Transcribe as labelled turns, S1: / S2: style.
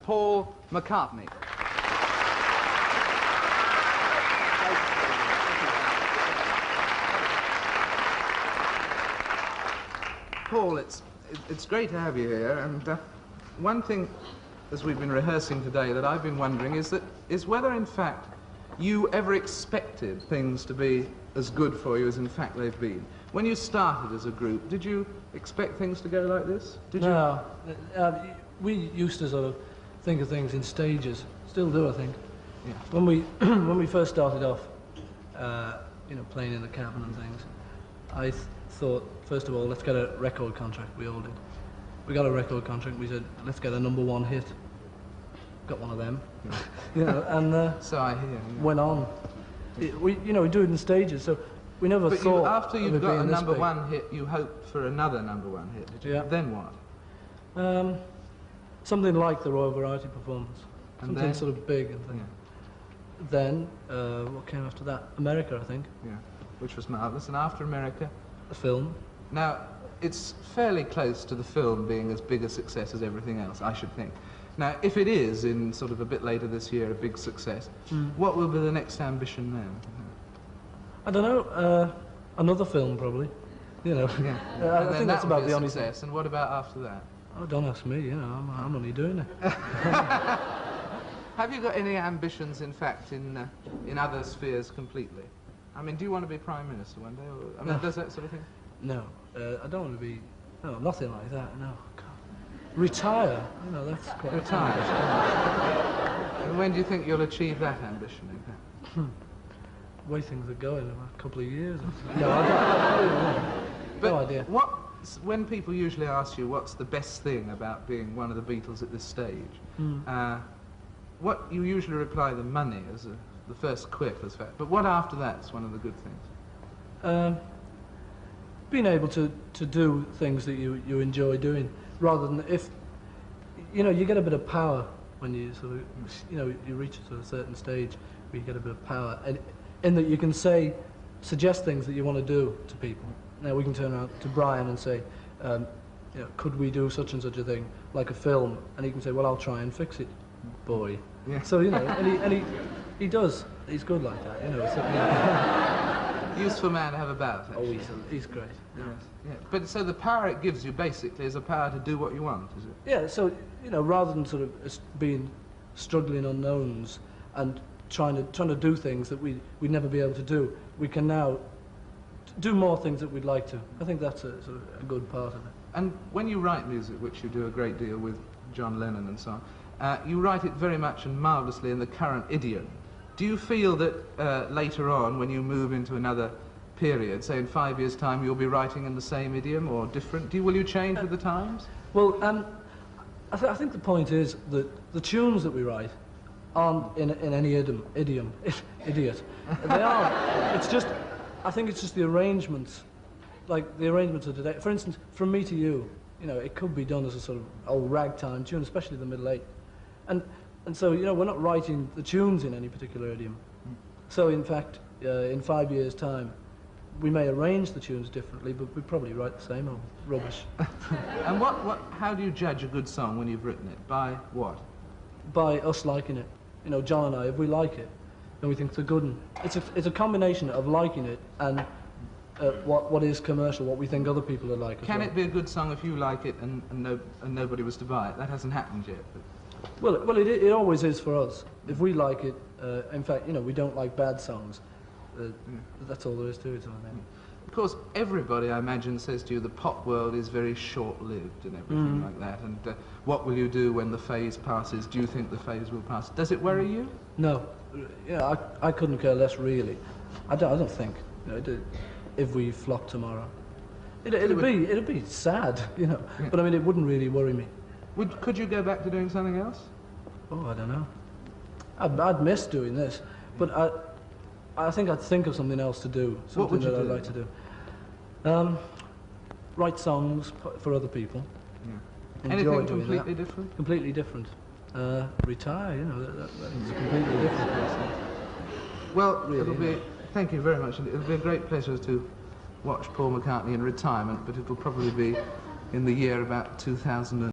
S1: Paul McCartney. Paul, it's great to have you here, and one thing, as we've been rehearsing today, that I've been wondering is whether, in fact, you ever expected things to be as good for you as, in fact, they've been. When you started as a group, did you expect things to go like this?
S2: No. We used to sort of think of things in stages. Still do, I think.
S1: Yeah.
S2: When we first started off, you know, playing in the cabin and things, I thought, first of all, let's get a record contract. We all did. We got a record contract. We said, let's get a #1 hit. Got one of them. Yeah. You know, and
S1: so I hear. Yeah.
S2: Went on. We do it in stages. So we never thought.
S1: But after you'd got a #1 hit, you hoped for another #1 hit. Did you?
S2: Yeah.
S1: Then what?
S2: Something like the Royal Variety performance.
S1: And
S2: something
S1: then?
S2: sort of big and things. Yeah. Then what came after that? America, I think.
S1: Yeah. Which was marvellous. And after America?
S2: A film.
S1: Now, it's fairly close to the film being as big a success as everything else, I should think. Now, if it is, in sort of a bit later this year, a big success, what will be the next ambition then?
S2: I don't know. Another film, probably. You know.
S1: Yeah.
S2: I think that's about the only
S1: success. And what about after that?
S2: Oh, don't ask me. You know, I'm only doing it.
S1: Have you got any ambitions, in fact, in other spheres completely? I mean, do you want to be Prime Minister one day? Or, I mean, does that sort of thing?
S2: No, I don't want to be. No, nothing like that. No. God. Retire. You know, that's quite.
S1: Retire. And when do you think you'll achieve that ambition, in fact?
S2: The way things are going, in a couple of years. No, I don't know. No idea.
S1: When people usually ask you what's the best thing about being one of the Beatles at this stage, what you usually reply, the money, as the first quip, as fact. But what after that's one of the good things?
S2: Being able to do things that you enjoy doing, rather than if, you know, you get a bit of power when you sort of, you know, you reach a certain stage where you get a bit of power, and in that you can suggest things that you want to do to people. Now we can turn around to Brian and say, you know, could we do such and such a thing, like a film? And he can say, well, I'll try and fix it, boy. Yeah. So, you know, and he does. He's good like that, you know. So,
S1: useful man to have about.
S2: Actually. Oh, he's great.
S1: Yes. Yeah. But so the power it gives you basically is a power to do what you want, is it?
S2: Yeah. So, you know, rather than sort of being struggling unknowns and trying to do things that we'd never be able to do, we can now do more things that we'd like to. I think that's a sort of a good part of it. And
S1: when you write music, which you do a great deal with John Lennon and so on, you write it very much and marvellously in the current idiom. Do you feel that later on, when you move into another period, say in 5 years' time, you'll be writing in the same idiom or different? Will you change with the times?
S2: Well, I think the point is that the tunes that we write aren't in any idiom. Idiot. They aren't. It's just, I think it's just the arrangements, like the arrangements of today. For instance, From Me to You, you know, it could be done as a sort of old ragtime tune, especially the middle eight. And so, you know, we're not writing the tunes in any particular idiom. So, in fact, in 5 years' time, we may arrange the tunes differently, but we probably write the same old rubbish.
S1: And how do you judge a good song when you've written it? By what?
S2: By us liking it. You know, John and I, if we like it, then we think it's a good one. It's a combination of liking it and what is commercial, what we think other people are like.
S1: Can it be a good song if you like it and nobody was to buy it? That hasn't happened yet. But.
S2: Well, it always is for us. If we like it, in fact, you know, we don't like bad songs. That's all there is to it.
S1: Of course, everybody, I imagine, says to you the pop world is very short-lived and everything like that. And what will you do when the phase passes? Do you think the phase will pass? Does it worry you?
S2: No. Yeah, I couldn't care less, really. I don't think. You know, if we flop tomorrow, it'd be sad, you know. Yeah. But I mean, it wouldn't really worry me.
S1: Could you go back to doing something else?
S2: Oh, I don't know. I'd miss doing this, but I think I'd think of something else to do. Something that I'd like to do. Write songs for other people. Yeah.
S1: Anything completely different?
S2: Completely different. Retire, you know, that's completely different.
S1: Well, really, thank you very much. It'll be a great pleasure to watch Paul McCartney in retirement, but it'll probably be in the year about 2000.